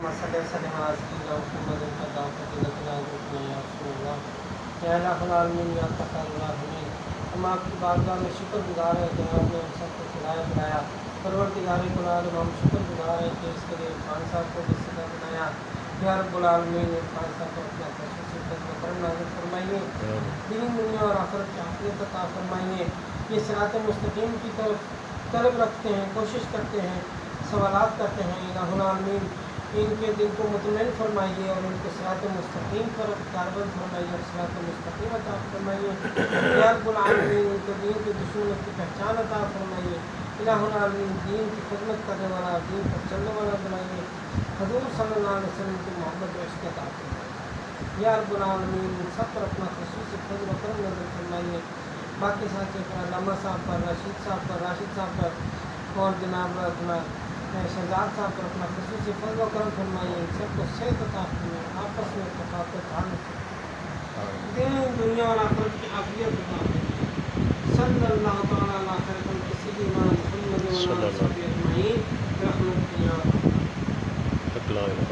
مسئلہ وسلم علی سیدنا محمد صلی اللہ علیہ وسلم یا رسول اللہ یا الہ العالمین یا اتقى الراحمین. ہم آپ کی بارگاہ میں شکر گزار ہیں کہ آپ نے ہم سب کو ہدایت بنایا. پروردگار العالمین ہم شکر گزار ہیں کہ اس کے لیے عرفان صاحب کو بھی صدر بنایا. یا رب العالمین عرفان صاحب کو اپنا خصوصی فضل و کرم نازل فرمائیے. دین دنیا اور آخرت کی عافیت عطا فرمائیے. یہ صراط مستقیم کی طرف طلب رکھتے ہیں, کوشش کرتے ہیں, سوالات کرتے ہیں. الہ العالمین ان کے دل کو مطمئن فرمائیے اور ان کو صراط مستقیم پر کاربند فرمائیے اور صراط مستقیم عطا فرمائیے. یا رب العالمین ان کو دین کے دشمنوں کی پہچان عطا فرمائیے. الہ العالمین دین کی خدمت کرنے والا, دین پر چلنے والا بنائیے. حضور صلی اللہ علیہ وسلم کی محبت و عشق عطا فرمائیے. یا رب العالمین سب پر اپنا خصوصی فضل و کرم نظر فرمائیے. باقی ساتھی پر علامہ صاحب پر, راشد صاحب پر اور جناب اپنا شہزاد صاحب پر اپنا خصوصی فضل و کرم فرمائیے. ان سب کو صحت عطا فرمائیے, آپس میں اتفاق و تعلق, دین دنیا اور آخرت کی عافیت عطا فرمائیے. صلی اللہ تعالیٰ علیہ خیر خلق سیدنا محمد و علی آلہ وصحبہ اجمعین برحمتک یا ارحم الراحمین.